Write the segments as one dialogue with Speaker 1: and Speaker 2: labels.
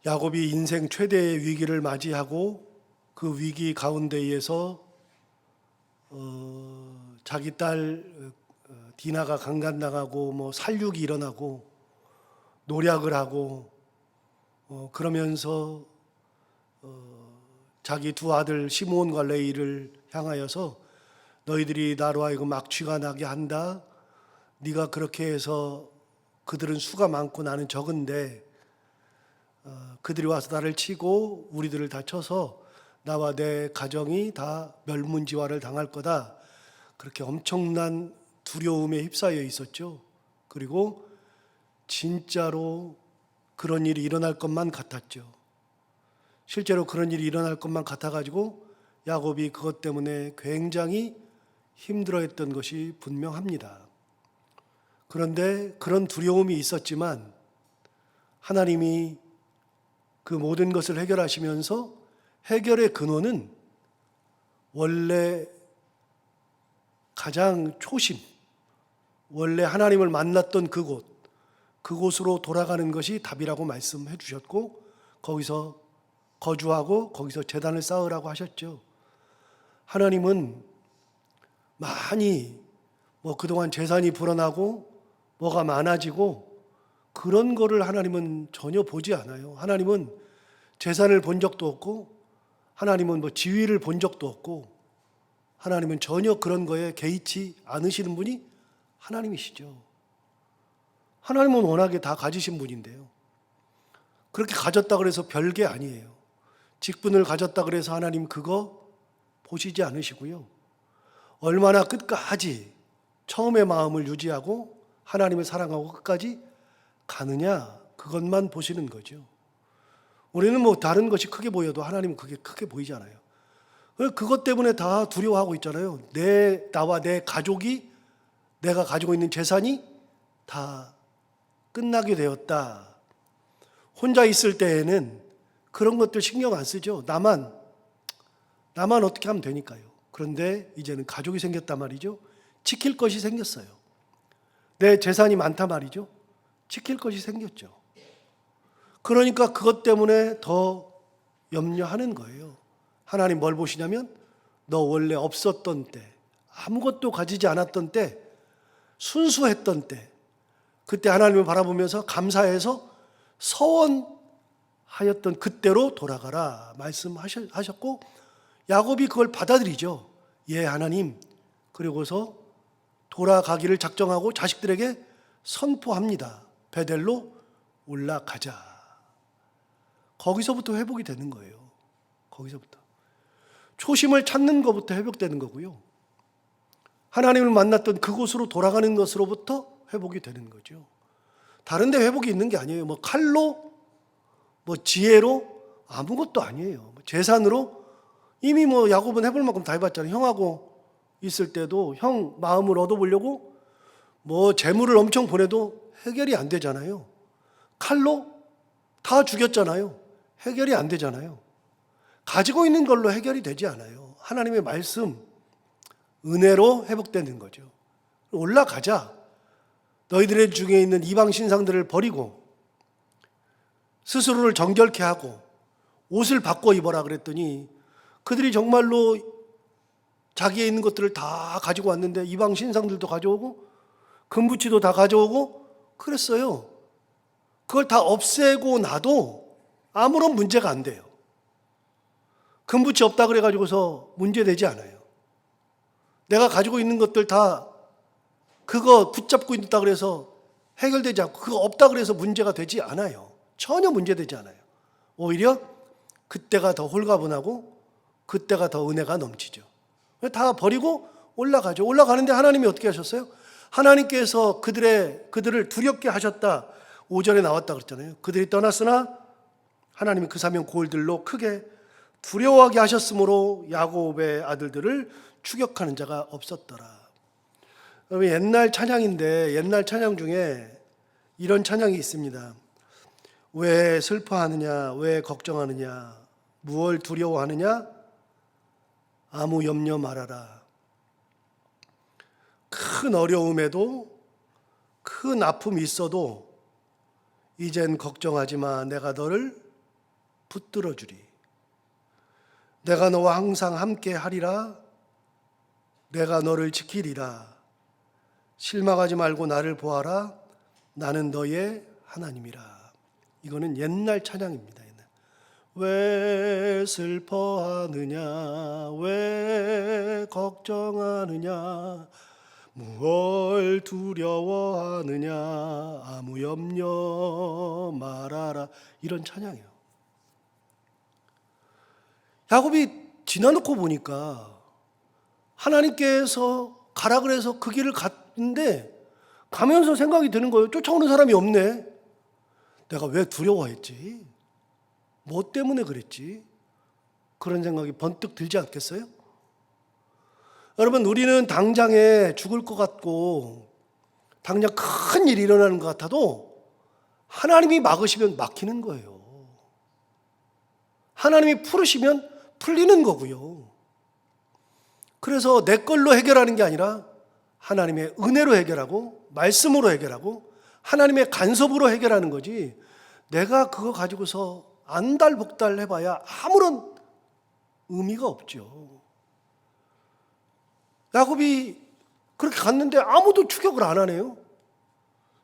Speaker 1: 야곱이 인생 최대의 위기를 맞이하고 그 위기 가운데에서 자기 딸 디나가 강간 나가고 살육이 일어나고 노략을 하고 그러면서 자기 두 아들 시므온과 레이를 향하여서 너희들이 나로 하여금 악취가 나게 한다. 네가 그렇게 해서 그들은 수가 많고 나는 적은데 그들이 와서 나를 치고 우리들을 다 쳐서 나와 내 가정이 다 멸문지화를 당할 거다. 그렇게 엄청난 두려움에 휩싸여 있었죠. 그리고 진짜로 그런 일이 일어날 것만 같았죠. 실제로 그런 일이 일어날 것만 같아가지고 야곱이 그것 때문에 굉장히 힘들어했던 것이 분명합니다. 그런데 그런 두려움이 있었지만 하나님이 그 모든 것을 해결하시면서 해결의 근원은 원래 가장 초심, 원래 하나님을 만났던 그곳으로 돌아가는 것이 답이라고 말씀해 주셨고 거기서 거주하고 거기서 제단을 쌓으라고 하셨죠. 하나님은 많이 그동안 재산이 불어나고 뭐가 많아지고 그런 거를 하나님은 전혀 보지 않아요. 하나님은 재산을 본 적도 없고 하나님은 지위를 본 적도 없고 하나님은 전혀 그런 거에 개의치 않으시는 분이 하나님이시죠. 하나님은 워낙에 다 가지신 분인데요. 그렇게 가졌다 그래서 별게 아니에요. 직분을 가졌다 그래서 하나님 그거 보시지 않으시고요. 얼마나 끝까지 처음의 마음을 유지하고 하나님을 사랑하고 끝까지 가느냐 그것만 보시는 거죠. 우리는 다른 것이 크게 보여도 하나님은 그게 크게 보이지 않아요. 그것 때문에 다 두려워하고 있잖아요. 나와 내 가족이 내가 가지고 있는 재산이 다 끝나게 되었다. 혼자 있을 때에는 그런 것들 신경 안 쓰죠. 나만 어떻게 하면 되니까요. 그런데 이제는 가족이 생겼단 말이죠. 지킬 것이 생겼어요. 내 재산이 많단 말이죠. 지킬 것이 생겼죠. 그러니까 그것 때문에 더 염려하는 거예요. 하나님 뭘 보시냐면 너 원래 없었던 때, 아무것도 가지지 않았던 때, 순수했던 때, 그때 하나님을 바라보면서 감사해서 서원하였던 그때로 돌아가라 말씀하셨고 야곱이 그걸 받아들이죠. 예, 하나님. 그리고서 돌아가기를 작정하고 자식들에게 선포합니다. 베델로 올라가자. 거기서부터 회복이 되는 거예요. 거기서부터. 초심을 찾는 것부터 회복되는 거고요. 하나님을 만났던 그곳으로 돌아가는 것으로부터 회복이 되는 거죠. 다른 데 회복이 있는 게 아니에요. 칼로, 지혜로, 아무것도 아니에요. 재산으로 이미 야곱은 해볼 만큼 다 해봤잖아요. 형하고 있을 때도 형 마음을 얻어보려고 재물을 엄청 보내도 해결이 안 되잖아요. 칼로 다 죽였잖아요. 해결이 안 되잖아요. 가지고 있는 걸로 해결이 되지 않아요. 하나님의 말씀, 은혜로 회복되는 거죠. 올라가자. 너희들 중에 있는 이방 신상들을 버리고 스스로를 정결케 하고 옷을 바꿔 입어라 그랬더니 그들이 정말로 자기의 있는 것들을 다 가지고 왔는데 이방 신상들도 가져오고 금붙이도 다 가져오고 그랬어요. 그걸 다 없애고 나도 아무런 문제가 안 돼요. 금붙이 없다 그래가지고서 문제되지 않아요. 내가 가지고 있는 것들 다 그거 붙잡고 있다 그래서 해결되지 않고 그거 없다 그래서 문제가 되지 않아요. 전혀 문제되지 않아요. 오히려 그때가 더 홀가분하고 그때가 더 은혜가 넘치죠. 다 버리고 올라가죠. 올라가는데 하나님이 어떻게 하셨어요? 하나님께서 그들을 두렵게 하셨다. 5절에 나왔다 그랬잖아요. 그들이 떠났으나 하나님이 그 사명 골들로 크게 두려워하게 하셨으므로 야곱의 아들들을 추격하는 자가 없었더라. 옛날 찬양인데 옛날 찬양 중에 이런 찬양이 있습니다. 왜 슬퍼하느냐, 왜 걱정하느냐, 무엇을 두려워하느냐, 아무 염려 말아라. 큰 어려움에도 큰 아픔이 있어도 이젠 걱정하지 마. 내가 너를 붙들어 주리. 내가 너와 항상 함께 하리라. 내가 너를 지키리라. 실망하지 말고 나를 보아라. 나는 너의 하나님이라. 이거는 옛날 찬양입니다. 왜 슬퍼하느냐, 왜 걱정하느냐, 무얼 두려워하느냐, 아무 염려 말아라. 이런 찬양이에요. 야곱이 지나놓고 보니까 하나님께서 가라 그래서 그 길을 갔는데 가면서 생각이 드는 거예요. 쫓아오는 사람이 없네. 내가 왜 두려워했지? 뭐 때문에 그랬지? 그런 생각이 번뜩 들지 않겠어요? 여러분, 우리는 당장에 죽을 것 같고 당장 큰 일이 일어나는 것 같아도 하나님이 막으시면 막히는 거예요. 하나님이 풀으시면 풀리는 거고요. 그래서 내 걸로 해결하는 게 아니라 하나님의 은혜로 해결하고 말씀으로 해결하고 하나님의 간섭으로 해결하는 거지, 내가 그거 가지고서 안달복달 해봐야 아무런 의미가 없죠. 야곱이 그렇게 갔는데 아무도 추격을 안 하네요.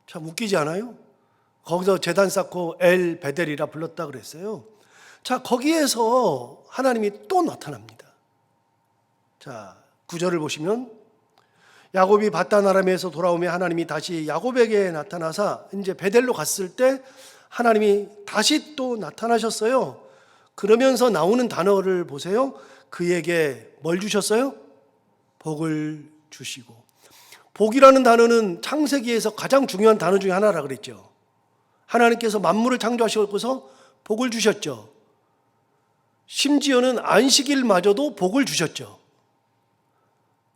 Speaker 1: 참 웃기지 않아요? 거기서 제단 쌓고 엘 베델이라 불렀다 그랬어요. 자, 거기에서 하나님이 또 나타납니다. 자, 9절을 보시면 야곱이 밧단 아람에서 돌아오며 하나님이 다시 야곱에게 나타나사 이제 베델로 갔을 때 하나님이 다시 또 나타나셨어요. 그러면서 나오는 단어를 보세요. 그에게 뭘 주셨어요? 복을 주시고. 복이라는 단어는 창세기에서 가장 중요한 단어 중에 하나라 그랬죠. 하나님께서 만물을 창조하시고서 복을 주셨죠. 심지어는 안식일마저도 복을 주셨죠.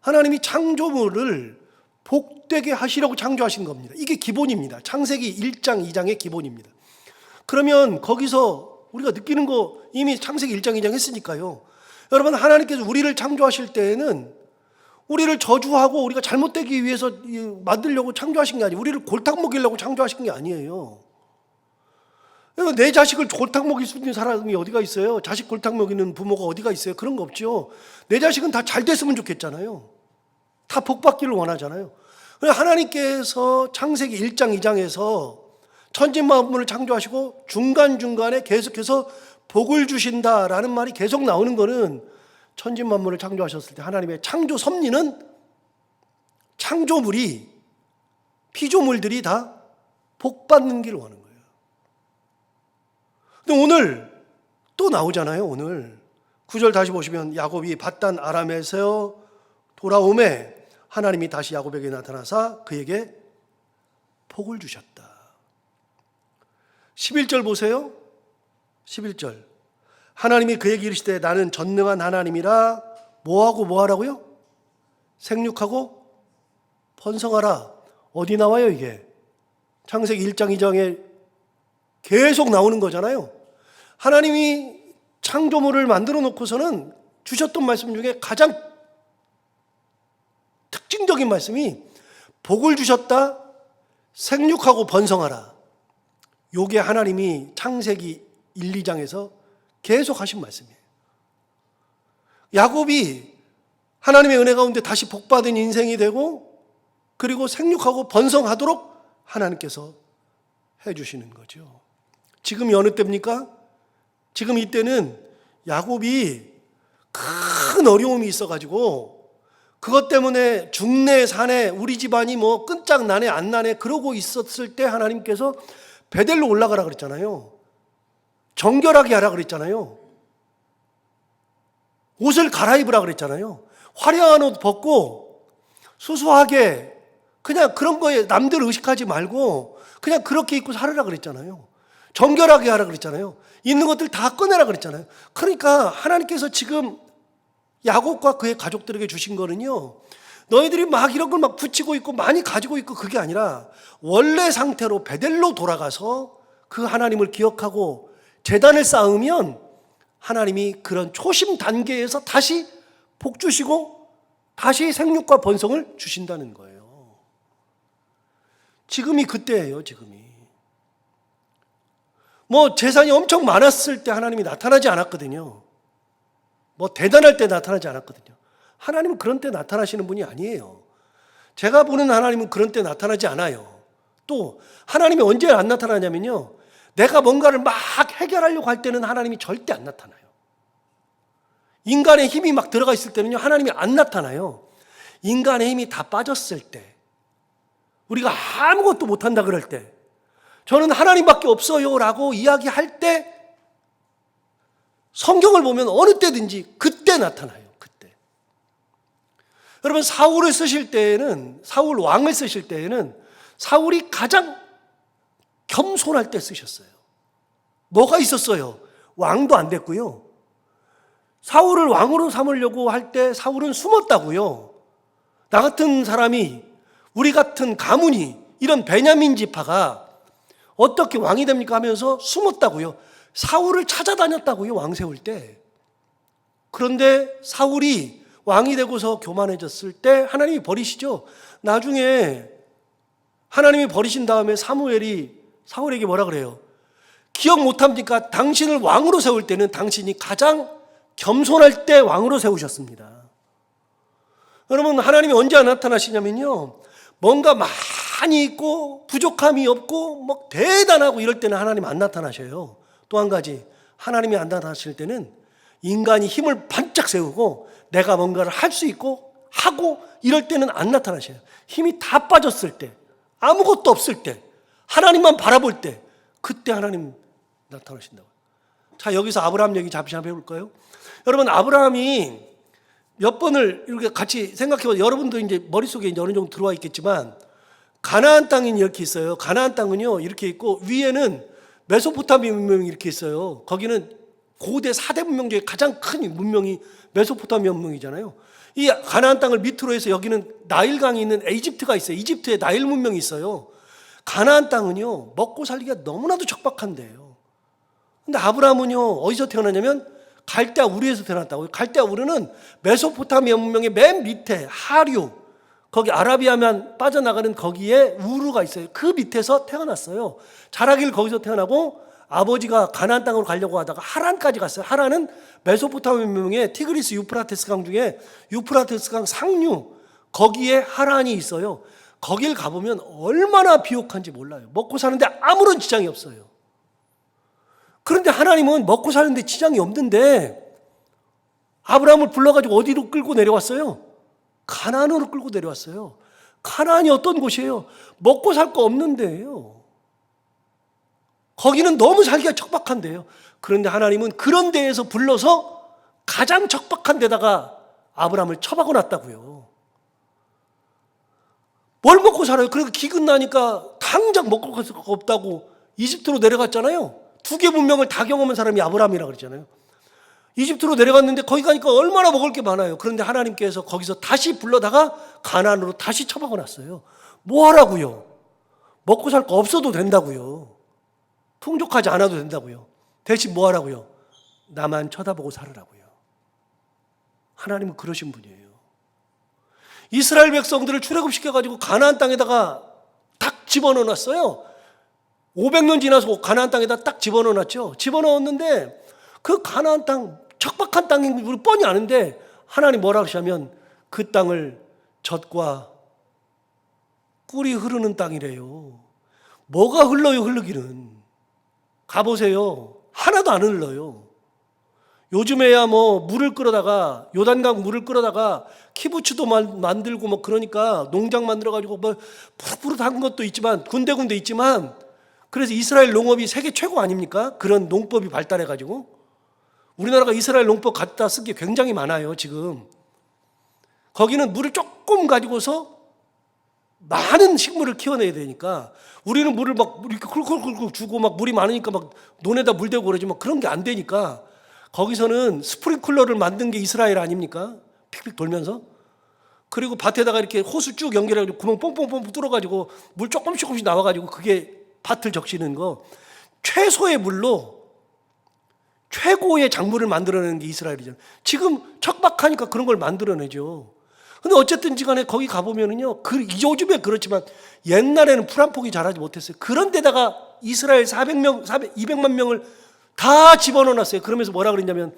Speaker 1: 하나님이 창조물을 복되게 하시려고 창조하신 겁니다. 이게 기본입니다. 창세기 1장, 2장의 기본입니다. 그러면 거기서 우리가 느끼는 거 이미 창세기 1장, 2장 했으니까요. 여러분, 하나님께서 우리를 창조하실 때에는 우리를 저주하고 우리가 잘못되기 위해서 만들려고 창조하신 게 아니에요. 우리를 골탕 먹이려고 창조하신 게 아니에요. 내 자식을 골탕 먹일 수 있는 사람이 어디가 있어요? 자식 골탕 먹이는 부모가 어디가 있어요? 그런 거 없죠. 내 자식은 다 잘 됐으면 좋겠잖아요. 다 복받기를 원하잖아요. 하나님께서 창세기 1장, 2장에서 천지만물을 창조하시고 중간중간에 계속해서 복을 주신다라는 말이 계속 나오는 거는 천지만물을 창조하셨을 때 하나님의 창조 섭리는 창조물이, 피조물들이 다 복받는 길을 원하는 거예요. 근데 오늘 또 나오잖아요. 오늘 9절 다시 보시면 야곱이 밧단 아람에서 돌아오매 하나님이 다시 야곱에게 나타나사 그에게 복을 주셨다. 11절 보세요. 11절. 하나님이 그에게 이르시되 나는 전능한 하나님이라 뭐하고 뭐하라고요? 생육하고 번성하라. 어디 나와요 이게? 창세기 1장 2장에 계속 나오는 거잖아요. 하나님이 창조물을 만들어 놓고서는 주셨던 말씀 중에 가장 특징적인 말씀이 복을 주셨다, 생육하고 번성하라. 요게 하나님이 창세기 1, 2장에서 계속 하신 말씀이에요. 야곱이 하나님의 은혜 가운데 다시 복받은 인생이 되고 그리고 생육하고 번성하도록 하나님께서 해주시는 거죠. 지금이 어느 때입니까? 지금 이때는 야곱이 큰 어려움이 있어가지고 그것 때문에 중내 산에 우리 집안이 뭐 끈짝나네 안 나네 그러고 있었을 때 하나님께서 베델로 올라가라 그랬잖아요. 정결하게 하라 그랬잖아요. 옷을 갈아입으라 그랬잖아요. 화려한 옷 벗고 수수하게 그냥 그런 거에 남들 의식하지 말고 그냥 그렇게 입고 살으라 그랬잖아요. 정결하게 하라 그랬잖아요. 있는 것들 다 꺼내라 그랬잖아요. 그러니까 하나님께서 지금 야곱과 그의 가족들에게 주신 거는요, 너희들이 막 이런 걸 막 붙이고 있고 많이 가지고 있고 그게 아니라 원래 상태로 베델로 돌아가서 그 하나님을 기억하고 제단을 쌓으면 하나님이 그런 초심 단계에서 다시 복 주시고 다시 생육과 번성을 주신다는 거예요. 지금이 그때예요. 지금이 뭐 재산이 엄청 많았을 때 하나님이 나타나지 않았거든요. 뭐 대단할 때 나타나지 않았거든요. 하나님은 그런 때 나타나시는 분이 아니에요. 제가 보는 하나님은 그런 때 나타나지 않아요. 또 하나님이 언제 안 나타나냐면요, 내가 뭔가를 막 해결하려고 할 때는 하나님이 절대 안 나타나요. 인간의 힘이 막 들어가 있을 때는요, 하나님이 안 나타나요. 인간의 힘이 다 빠졌을 때, 우리가 아무것도 못한다 그럴 때, 저는 하나님밖에 없어요 라고 이야기할 때, 성경을 보면 어느 때든지 그때 나타나요. 그때. 여러분, 사울을 쓰실 때에는, 사울 왕을 쓰실 때에는 사울이 가장 겸손할 때 쓰셨어요. 뭐가 있었어요? 왕도 안 됐고요. 사울을 왕으로 삼으려고 할 때 사울은 숨었다고요. 나 같은 사람이, 우리 같은 가문이, 이런 베냐민 지파가 어떻게 왕이 됩니까 하면서 숨었다고요. 사울을 찾아다녔다고요, 왕 세울 때. 그런데 사울이 왕이 되고서 교만해졌을 때 하나님이 버리시죠. 나중에 하나님이 버리신 다음에 사무엘이 사울에게 뭐라 그래요? 기억 못합니까? 당신을 왕으로 세울 때는 당신이 가장 겸손할 때 왕으로 세우셨습니다. 여러분, 하나님이 언제 나타나시냐면요, 뭔가 많이 있고 부족함이 없고 뭐 대단하고 이럴 때는 하나님 안 나타나셔요. 또 한 가지, 하나님이 안 나타나실 때는 인간이 힘을 반짝 세우고 내가 뭔가를 할 수 있고 하고 이럴 때는 안 나타나셔요. 힘이 다 빠졌을 때, 아무것도 없을 때, 하나님만 바라볼 때, 그때 하나님 나타나신다고요. 자, 여기서 아브라함 얘기 잠시 한번 해볼까요? 여러분, 아브라함이 몇 번을 이렇게 같이 생각해보면 여러분도 이제 머릿속에 이제 어느 정도 들어와 있겠지만, 가나안 땅이 이렇게 있어요. 가나안 땅은요, 이렇게 있고 위에는 메소포타미아 문명이 이렇게 있어요. 거기는 고대 4대 문명 중에 가장 큰 문명이 메소포타미아 문명이잖아요. 이 가나안 땅을 밑으로 해서 여기는 나일강이 있는 이집트가 있어요. 이집트에 나일 문명이 있어요. 가나안 땅은요, 먹고 살기가 너무나도 척박한데요. 근데 아브라함은요, 어디서 태어나냐면 갈대아 우르에서 태어났다고요. 갈대아 우르는 메소포타미아 문명의 맨 밑에 하류, 거기 아라비아만 빠져나가는 거기에 우르가 있어요. 그 밑에서 태어났어요. 자라기를 거기서 태어나고 아버지가 가나안 땅으로 가려고 하다가 하란까지 갔어요. 하란은 메소포타미아 문명의 티그리스 유프라테스 강 중에 유프라테스 강 상류, 거기에 하란이 있어요. 거길 가보면 얼마나 비옥한지 몰라요. 먹고 사는데 아무런 지장이 없어요. 그런데 하나님은 먹고 사는데 지장이 없는데 아브라함을 불러가지고 어디로 끌고 내려왔어요? 가나안으로 끌고 내려왔어요. 가나안이 어떤 곳이에요? 먹고 살 거 없는 데예요. 거기는 너무 살기가 척박한데요. 그런데 하나님은 그런 데에서 불러서 가장 척박한 데다가 아브라함을 처박아 놨다고요. 뭘 먹고 살아요? 그러니까 기근 나니까 당장 먹고 갈 수가 없다고 이집트로 내려갔잖아요. 2개 문명을 다 경험한 사람이 아브라함이라고 그랬잖아요. 이집트로 내려갔는데 거기 가니까 얼마나 먹을 게 많아요. 그런데 하나님께서 거기서 다시 불러다가 가나안으로 다시 처박아 놨어요. 뭐 하라고요? 먹고 살 거 없어도 된다고요. 풍족하지 않아도 된다고요. 대신 뭐 하라고요? 나만 쳐다보고 살으라고요. 하나님은 그러신 분이에요. 이스라엘 백성들을 출애굽시켜가지고 가나안 땅에다가 딱 집어넣어 놨어요. 500년 지나서 가나안 땅에다 딱 집어넣어 놨죠. 집어넣었는데 그 가나안 땅, 척박한 땅인 걸 우리 뻔히 아는데 하나님 뭐라고 하시냐면 그 땅을 젖과 꿀이 흐르는 땅이래요. 뭐가 흘러요, 흐르기는. 가보세요. 하나도 안 흘러요. 요즘에야 뭐 물을 끌어다가, 요단강 물을 끌어다가 키부츠도 만들고 뭐 그러니까 농장 만들어가지고 뭐 푸릇푸릇한 것도 있지만 군데군데 있지만, 그래서 이스라엘 농업이 세계 최고 아닙니까? 그런 농법이 발달해가지고 우리나라가 이스라엘 농법 갖다 쓴 게 굉장히 많아요. 지금 거기는 물을 조금 가지고서 많은 식물을 키워내야 되니까, 우리는 물을 막 이렇게 쿨쿨쿨 주고 막 물이 많으니까 막 논에다 물 대고 그러지만 그런 게 안 되니까 거기서는 스프링클러를 만든 게 이스라엘 아닙니까? 픽픽 돌면서. 그리고 밭에다가 이렇게 호수 쭉 연결해가지고 구멍 뽕뽕뽕 뚫어가지고 물 조금씩 나와가지고 그게 밭을 적시는 거. 최소의 물로 최고의 작물을 만들어내는 게 이스라엘이잖아요. 지금 척박하니까 그런 걸 만들어내죠. 근데 어쨌든지 간에 거기 가보면은요, 요즘에 그렇지만 옛날에는 풀 한 폭이 자라지 못했어요. 그런 데다가 이스라엘 400명, 200만 명을 다 집어넣어놨어요. 그러면서 뭐라 그랬냐면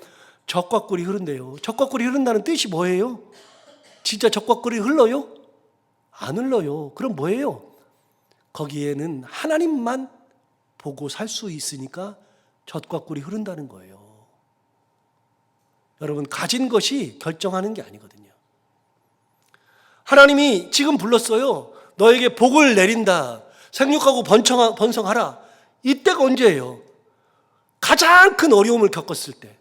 Speaker 1: 젖과 꿀이 흐른대요. 젖과 꿀이 흐른다는 뜻이 뭐예요? 진짜 젖과 꿀이 흘러요? 안 흘러요. 그럼 뭐예요? 거기에는 하나님만 보고 살 수 있으니까 젖과 꿀이 흐른다는 거예요. 여러분, 가진 것이 결정하는 게 아니거든요. 하나님이 지금 불렀어요. 너에게 복을 내린다. 생육하고 번성하라. 이때가 언제예요? 가장 큰 어려움을 겪었을 때,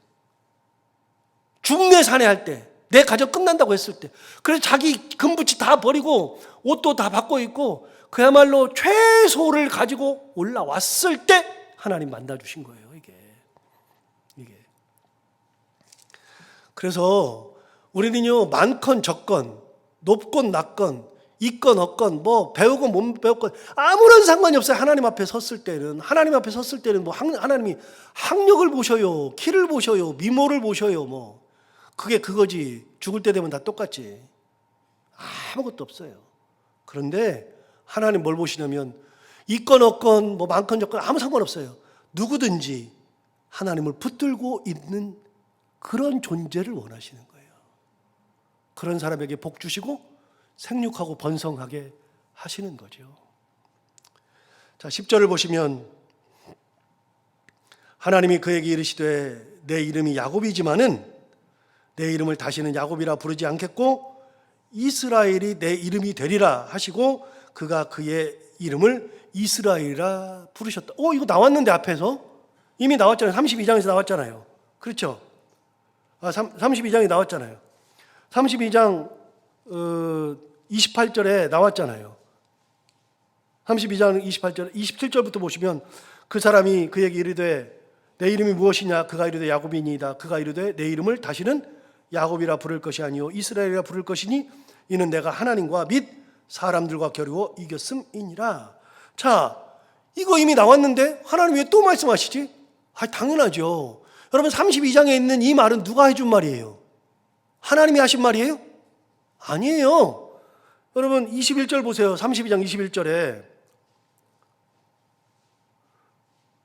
Speaker 1: 중내산해할 때, 내 가정 끝난다고 했을 때, 그래서 자기 금붙이 다 버리고 옷도 다 바꿔 입고 그야말로 최소를 가지고 올라왔을 때 하나님 만나주신 거예요. 이게. 그래서 우리는요, 많건 적건, 높건 낮건, 있건 없건, 뭐 배우건 못 배웠건 아무런 상관이 없어요. 하나님 앞에 섰을 때는 뭐 하나님이 학력을 보셔요, 키를 보셔요, 미모를 보셔요. 뭐 그게 그거지. 죽을 때 되면 다 똑같지. 아무것도 없어요. 그런데 하나님 뭘 보시냐면 있건 없건 뭐 많건 적건 아무 상관없어요. 누구든지 하나님을 붙들고 있는 그런 존재를 원하시는 거예요. 그런 사람에게 복 주시고 생육하고 번성하게 하시는 거죠. 자, 10절을 보시면 하나님이 그에게 이르시되 내 이름이 야곱이지만은 내 이름을 다시는 야곱이라 부르지 않겠고 이스라엘이 내 이름이 되리라 하시고 그가 그의 이름을 이스라엘이라 부르셨다. 이거 나왔는데 앞에서 이미 나왔잖아요. 32장에서 나왔잖아요. 그렇죠? 32장에 나왔잖아요. 32장 28절에 나왔잖아요. 32장 28절, 27절부터 보시면 그 사람이 그에게 이르되 내 이름이 무엇이냐? 그가 이르되 야곱이니이다. 그가 이르되 내 이름을 다시는 야곱이라 부를 것이 아니요 이스라엘이라 부를 것이니 이는 내가 하나님과 및 사람들과 겨루어 이겼음이니라. 자, 이거 이미 나왔는데 하나님 왜 또 말씀하시지? 당연하죠. 여러분, 32장에 있는 이 말은 누가 해준 말이에요? 하나님이 하신 말이에요? 아니에요. 여러분 21절 보세요. 32장 21절에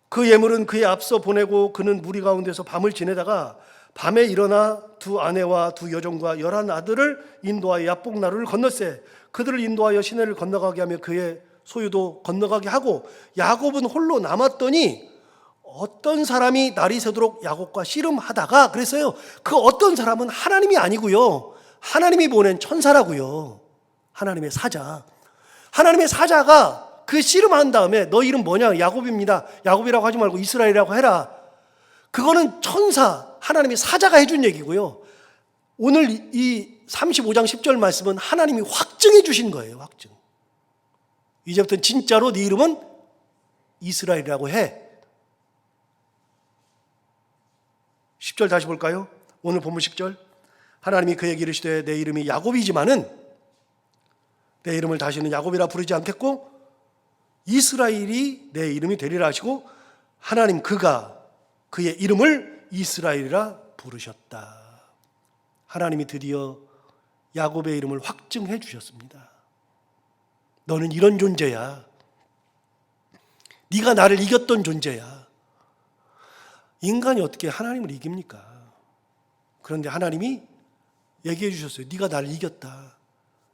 Speaker 1: 그 예물은 그의 앞서 보내고 그는 무리 가운데서 밤을 지내다가 밤에 일어나 두 아내와 두 여종과 11 아들을 인도하여 야복 나루를 건넜세. 그들을 인도하여 시내를 건너가게 하며 그의 소유도 건너가게 하고 야곱은 홀로 남았더니 어떤 사람이 날이 새도록 야곱과 씨름하다가 그랬어요. 그 어떤 사람은 하나님이 아니고요, 하나님이 보낸 천사라고요. 하나님의 사자. 하나님의 사자가 그 씨름한 다음에 너 이름 뭐냐? 야곱입니다. 야곱이라고 하지 말고 이스라엘이라고 해라. 그거는 천사, 하나님의 사자가 해준 얘기고요. 오늘 이 35장 10절 말씀은 하나님이 확증해 주신 거예요. 확증. 이제부터는 진짜로 네 이름은 이스라엘이라고 해. 10절 다시 볼까요? 오늘 본문 10절. 하나님이 그에게 이르시되 내 이름이 야곱이지만은 내 이름을 다시는 야곱이라 부르지 않겠고 이스라엘이 내 이름이 되리라 하시고 하나님 그가 그의 이름을 이스라엘이라 부르셨다. 하나님이 드디어 야곱의 이름을 확증해 주셨습니다. 너는 이런 존재야. 네가 나를 이겼던 존재야. 인간이 어떻게 하나님을 이깁니까? 그런데 하나님이 얘기해 주셨어요. 네가 나를 이겼다.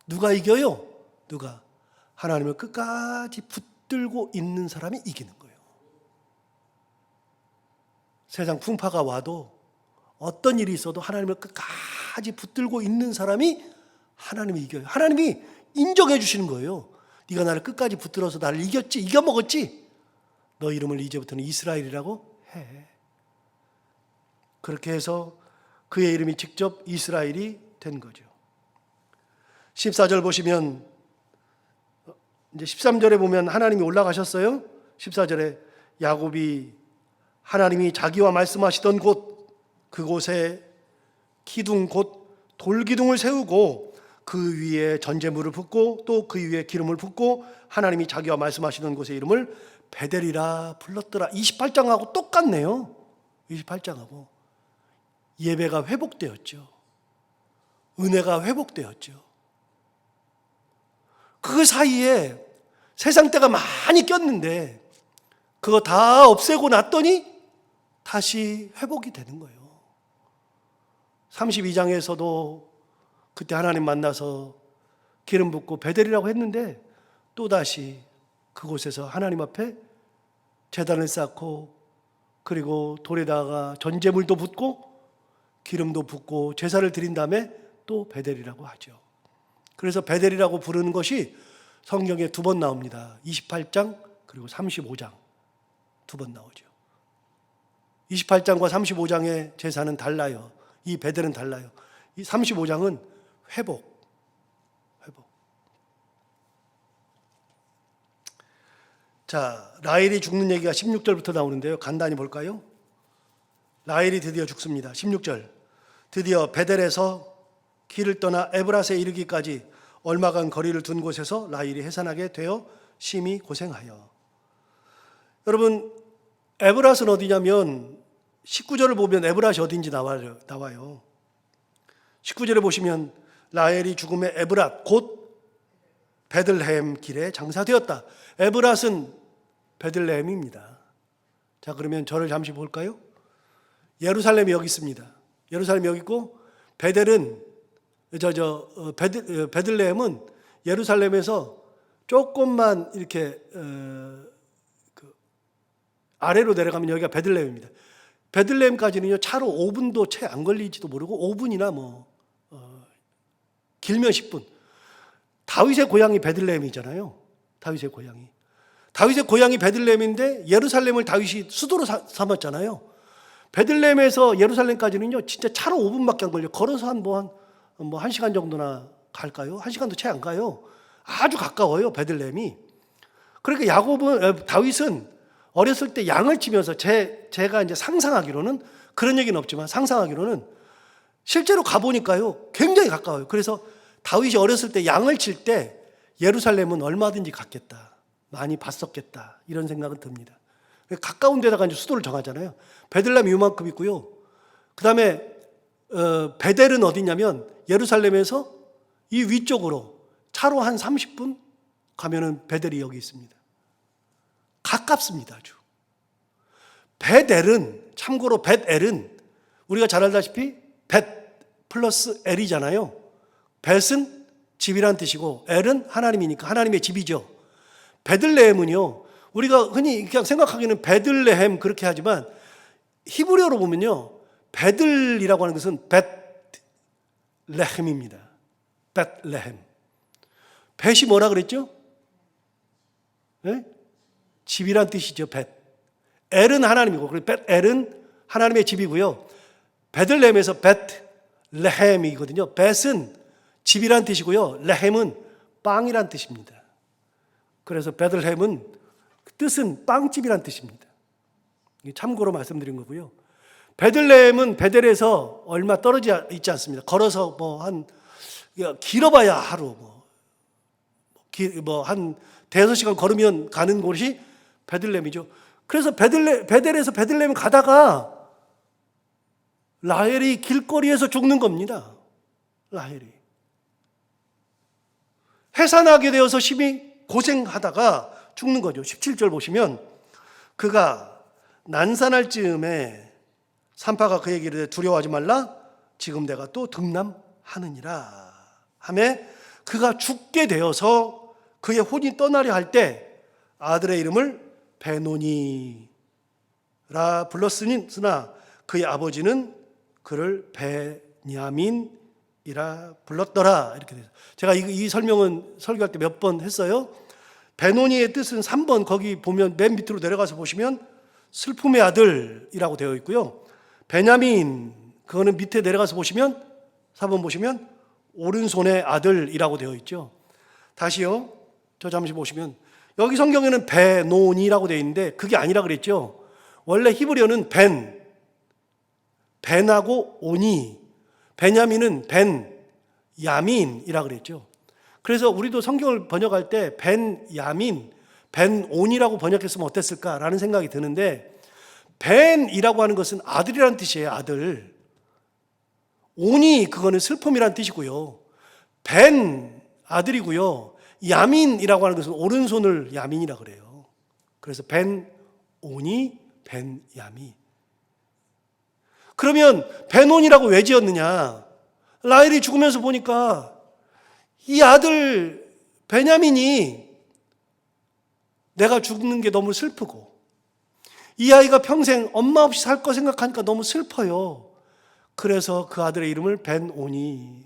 Speaker 1: 누가 이겨요? 누가? 하나님을 끝까지 붙들고 있는 사람이 이기는 거예요. 세상 풍파가 와도 어떤 일이 있어도 하나님을 끝까지 붙들고 있는 사람이 하나님이 이겨요. 하나님이 인정해 주시는 거예요. 네가 나를 끝까지 붙들어서 나를 이겼지, 이겨먹었지. 너 이름을 이제부터는 이스라엘이라고 해. 그렇게 해서 그의 이름이 직접 이스라엘이 된 거죠. 14절 보시면 이제 13절에 보면 하나님이 올라가셨어요. 14절에 야곱이 하나님이 자기와 말씀하시던 곳 그곳에 기둥 곧 돌기둥을 세우고 그 위에 전제물을 붓고 또 그 위에 기름을 붓고 하나님이 자기와 말씀하시던 곳의 이름을 베델이라 불렀더라. 28장하고 똑같네요. 28장하고 예배가 회복되었죠. 은혜가 회복되었죠. 그 사이에 세상 때가 많이 꼈는데 그거 다 없애고 났더니 다시 회복이 되는 거예요. 32장에서도 그때 하나님 만나서 기름 붓고 베델이라고 했는데 또다시 그곳에서 하나님 앞에 제단을 쌓고 그리고 돌에다가 전제물도 붓고 기름도 붓고 제사를 드린 다음에 또 베델이라고 하죠. 그래서 베델이라고 부르는 것이 성경에 2번 나옵니다. 28장 그리고 35장 2번 나오죠. 28장과 35장의 제사는 달라요. 이 베델은 달라요. 이 35장은 회복. 자, 라헬이 죽는 얘기가 16절부터 나오는데요. 간단히 볼까요? 라헬이 드디어 죽습니다. 16절. 드디어 베델에서 길을 떠나 에브라스에 이르기까지 얼마간 거리를 둔 곳에서 라헬이 해산하게 되어 심히 고생하여. 여러분, 에브라스는 어디냐면 19절을 보면 에브라스이 어딘지 나와요. 19절에 보시면 라헬이 죽음의 에브랏 곧 베들레헴 길에 장사되었다. 에브랏은 베들레헴입니다. 자, 그러면 저를 잠시 볼까요? 예루살렘이 여기 있습니다. 예루살렘이 여기 있고 베델은 베들레헴은 예루살렘에서 조금만 이렇게 아래로 내려가면 여기가 베들레헴입니다. 베들레헴까지는요 차로 5분도 채 안 걸리지도 모르고 5분이나 길면 10분. 다윗의 고향이 베들레헴이잖아요. 다윗의 고향이 베들레헴인데 예루살렘을 다윗이 수도로 삼았잖아요. 베들레헴에서 예루살렘까지는요 진짜 차로 5분밖에 안 걸려요. 걸어서 한 1시간 정도나 갈까요? 1시간도 채 안 가요. 아주 가까워요, 베들레헴이. 그러니까 다윗은 어렸을 때 양을 치면서 제가 이제 상상하기로는 그런 얘기는 없지만 상상하기로는 실제로 가보니까요 굉장히 가까워요. 그래서 다윗이 어렸을 때 양을 칠 때 예루살렘은 얼마든지 갔겠다, 많이 봤었겠다 이런 생각은 듭니다. 가까운 데다가 이제 수도를 정하잖아요. 베들레헴이 이만큼 있고요. 그 다음에 베델은 어디냐면 예루살렘에서 이 위쪽으로 차로 한 30분 가면은 베델이 여기 있습니다. 가깝습니다, 아주. 베델은 참고로 벳엘은 우리가 잘 알다시피 벳 플러스 엘이잖아요. 벳은 집이란 뜻이고 엘은 하나님이니까 하나님의 집이죠. 베들레헴은요 우리가 흔히 그냥 생각하기는 베들레헴 그렇게 하지만 히브리어로 보면요 베들이라고 하는 것은 벳레헴입니다. 벳레헴. 벳이 뭐라 그랬죠? 네? 집이란 뜻이죠. 벳. 엘은 하나님이고 벳엘은 하나님의 집이고요. 베들레헴에서 벳레헴이거든요. 벳은 집이란 뜻이고요. 레헴은 빵이란 뜻입니다. 그래서 베들레헴은 뜻은 빵집이란 뜻입니다. 참고로 말씀드린 거고요. 베들레헴은 베델에서 얼마 떨어져 있지 않습니다. 걸어서 길어봐야 하루 한 대여섯 시간 걸으면 가는 곳이 베들레헴이죠. 그래서 베델에서 베들레헴 가다가 라헬이 길거리에서 죽는 겁니다. 라헬이 해산하게 되어서 심히 고생하다가 죽는 거죠. 17절 보시면 그가 난산할 즈음에 산파가 그에게 이르되 두려워하지 말라 지금 내가 또 등남하느니라 하매 그가 죽게 되어서 그의 혼이 떠나려 할 때 아들의 이름을 베노니라 불렀으나 그의 아버지는 그를 베냐민이라 불렀더라. 이렇게 돼요. 제가 이 설명은 설교할 때 몇 번 했어요. 베노니의 뜻은 3번 거기 보면 맨 밑으로 내려가서 보시면 슬픔의 아들이라고 되어 있고요. 베냐민 그거는 밑에 내려가서 보시면 4번 보시면 오른손의 아들이라고 되어 있죠. 다시요. 저 잠시 보시면 여기 성경에는 베노니라고 되어 있는데 그게 아니라 그랬죠. 원래 히브리어는 벤하고 오니, 베냐민은 벤야민이라 그랬죠. 그래서 우리도 성경을 번역할 때 벤야민, 벤온이라고 번역했으면 어땠을까라는 생각이 드는데 벤이라고 하는 것은 아들이라는 뜻이에요. 아들. 온이 그거는 슬픔이라는 뜻이고요. 벤 아들이고요. 야민이라고 하는 것은 오른손을 야민이라 그래요. 그래서 벤오니, 벤야민. 그러면 벤온이라고 왜 지었느냐? 라헬이 죽으면서 보니까 이 아들 베냐민이 내가 죽는 게 너무 슬프고 이 아이가 평생 엄마 없이 살 거 생각하니까 너무 슬퍼요. 그래서 그 아들의 이름을 벤오니,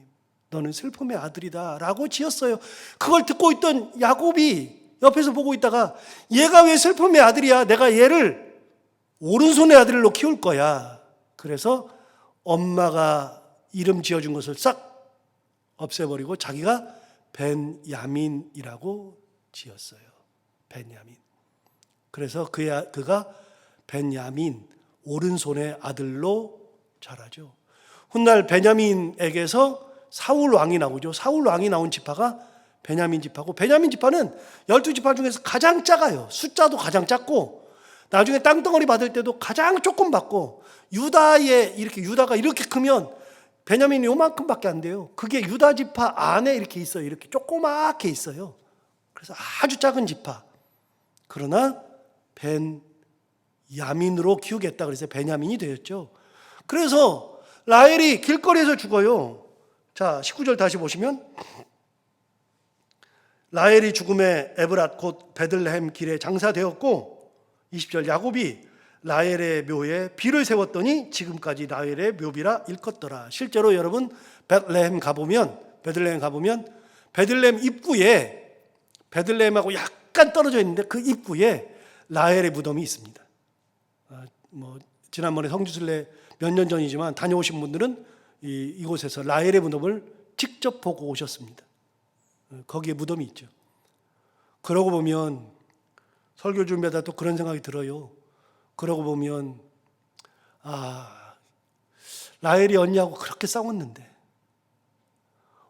Speaker 1: 너는 슬픔의 아들이다 라고 지었어요. 그걸 듣고 있던 야곱이 옆에서 보고 있다가 얘가 왜 슬픔의 아들이야? 내가 얘를 오른손의 아들로 키울 거야. 그래서 엄마가 이름 지어준 것을 싹 없애버리고 자기가 벤야민이라고 지었어요. 벤야민. 그래서 그가 벤야민, 오른손의 아들로 자라죠. 훗날 베냐민에게서 사울 왕이 나오죠. 사울 왕이 나온 지파가 베냐민 지파고, 베냐민 지파는 12지파 중에서 가장 작아요. 숫자도 가장 작고 나중에 땅덩어리 받을 때도 가장 조금 받고, 유다가 이렇게 크면 베냐민이 요만큼밖에 안 돼요. 그게 유다 지파 안에 이렇게 있어요. 이렇게 조그맣게 있어요. 그래서 아주 작은 지파. 그러나 벤야민으로 키우겠다 그래서 베냐민이 되었죠. 그래서 라헬이 길거리에서 죽어요. 자, 19절 다시 보시면 라헬이 죽음에 에브랏 곧 베들레헴 길에 장사되었고, 20절 야곱이 라헬의 묘에 비를 세웠더니 지금까지 라헬의 묘비라 일컫더라. 실제로 여러분 베들레헴 가보면 베들레헴 입구에, 베들레헴하고 약간 떨어져 있는데 그 입구에 라헬의 무덤이 있습니다. 지난번에 성주순례 몇 년 전이지만 다녀오신 분들은 이곳에서 라헬의 무덤을 직접 보고 오셨습니다. 거기에 무덤이 있죠. 그러고 보면 설교 준비하다 또 그런 생각이 들어요. 그러고 보면 라헬이 언니하고 그렇게 싸웠는데,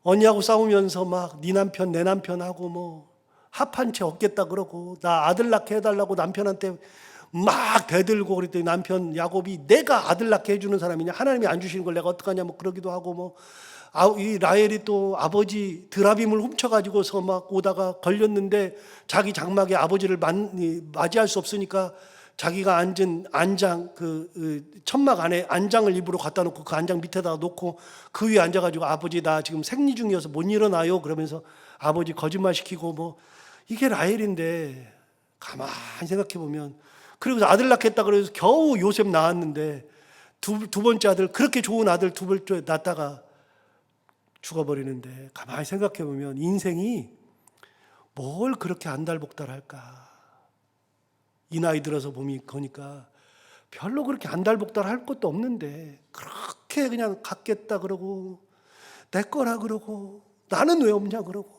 Speaker 1: 언니하고 싸우면서 막 네 남편 내 남편하고 뭐 합한 채 없겠다 그러고, 나 아들 낳게 해달라고 남편한테 막 대들고 그랬더니 남편 야곱이 내가 아들 낳게 해주는 사람이냐, 하나님이 안 주시는 걸 내가 어떡하냐 뭐 그러기도 하고, 뭐 이 라헬이 또 아버지 드라빔을 훔쳐가지고서 막 오다가 걸렸는데 자기 장막에 아버지를 맞이할 수 없으니까 자기가 앉은 안장, 천막 안에 안장을 일부러 갖다 놓고 그 안장 밑에다가 놓고 그 위에 앉아가지고 아버지 나 지금 생리 중이어서 못 일어나요 그러면서 아버지 거짓말 시키고, 뭐 이게 라헬인데 가만히 생각해 보면, 그리고 아들 낳겠다 그래서 겨우 요셉 낳았는데 두 번째 아들, 그렇게 좋은 아들 두 번째 낳다가 죽어버리는데, 가만히 생각해 보면 인생이 뭘 그렇게 안달복달할까. 이 나이 들어서 보니까 별로 그렇게 안달복달할 것도 없는데 그렇게 그냥 갖겠다 그러고 내 거라 그러고 나는 왜 없냐 그러고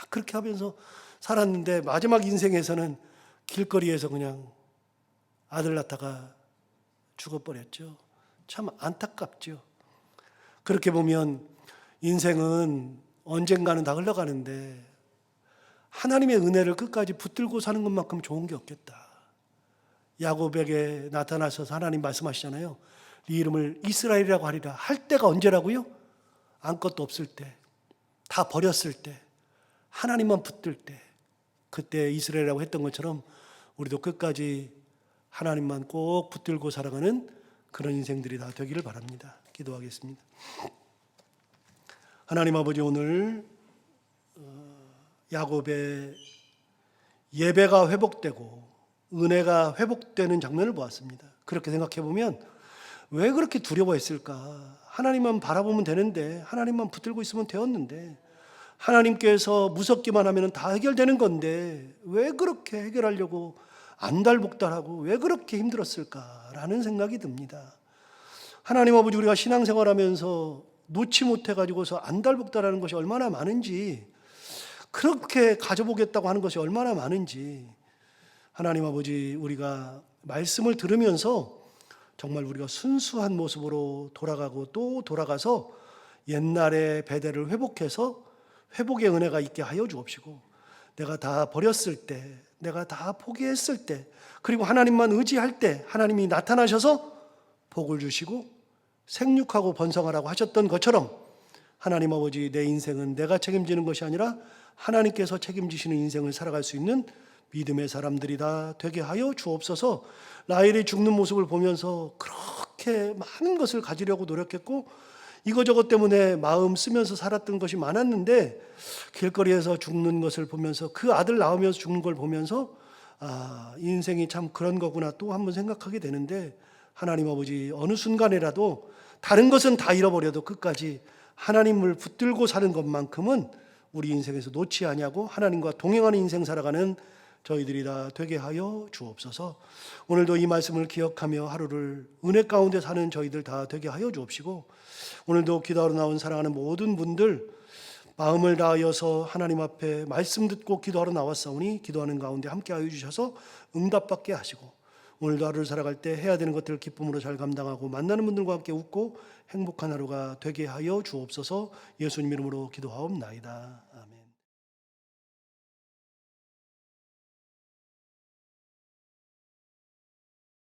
Speaker 1: 그렇게 하면서 살았는데, 마지막 인생에서는 길거리에서 그냥 아들 낳다가 죽어버렸죠. 참 안타깝죠. 그렇게 보면 인생은 언젠가는 다 흘러가는데 하나님의 은혜를 끝까지 붙들고 사는 것만큼 좋은 게 없겠다. 야곱에게 나타나셔서 하나님 말씀하시잖아요. 네 이름을 이스라엘이라고 하리라. 할 때가 언제라고요? 아무것도 없을 때, 다 버렸을 때, 하나님만 붙들 때, 그때 이스라엘이라고 했던 것처럼 우리도 끝까지 하나님만 꼭 붙들고 살아가는 그런 인생들이 다 되기를 바랍니다. 기도하겠습니다. 하나님 아버지, 오늘 야곱의 예배가 회복되고 은혜가 회복되는 장면을 보았습니다. 그렇게 생각해 보면 왜 그렇게 두려워했을까? 하나님만 바라보면 되는데, 하나님만 붙들고 있으면 되었는데, 하나님께서 무섭기만 하면 다 해결되는 건데 왜 그렇게 해결하려고 안달복달하고 왜 그렇게 힘들었을까라는 생각이 듭니다. 하나님 아버지, 우리가 신앙생활하면서 놓지 못해가지고서 안달복달하는 것이 얼마나 많은지, 그렇게 가져보겠다고 하는 것이 얼마나 많은지, 하나님 아버지, 우리가 말씀을 들으면서 정말 우리가 순수한 모습으로 돌아가고 또 돌아가서 옛날의 베델을 회복해서 회복의 은혜가 있게 하여 주옵시고, 내가 다 버렸을 때, 내가 다 포기했을 때, 그리고 하나님만 의지할 때 하나님이 나타나셔서 복을 주시고 생육하고 번성하라고 하셨던 것처럼, 하나님 아버지, 내 인생은 내가 책임지는 것이 아니라 하나님께서 책임지시는 인생을 살아갈 수 있는 믿음의 사람들이다 되게 하여 주옵소서. 라헬이 죽는 모습을 보면서 그렇게 많은 것을 가지려고 노력했고 이거저것 때문에 마음 쓰면서 살았던 것이 많았는데 길거리에서 죽는 것을 보면서 그 아들 낳으면서 죽는 걸 보면서 인생이 참 그런 거구나 또 한번 생각하게 되는데 하나님 아버지 어느 순간에라도 다른 것은 다 잃어버려도 끝까지 하나님을 붙들고 사는 것만큼은 우리 인생에서 놓지 아니하고 하나님과 동행하는 인생 살아가는 저희들이 다 되게 하여 주옵소서. 오늘도 이 말씀을 기억하며 하루를 은혜 가운데 사는 저희들 다 되게 하여 주옵시고 오늘도 기도하러 나온 사랑하는 모든 분들 마음을 다하여서 하나님 앞에 말씀 듣고 기도하러 나왔사오니 기도하는 가운데 함께하여 주셔서 응답받게 하시고 오늘도 하루를 살아갈 때 해야 되는 것들을 기쁨으로 잘 감당하고 만나는 분들과 함께 웃고 행복한 하루가 되게 하여 주옵소서. 예수님 이름으로 기도하옵나이다. 아멘.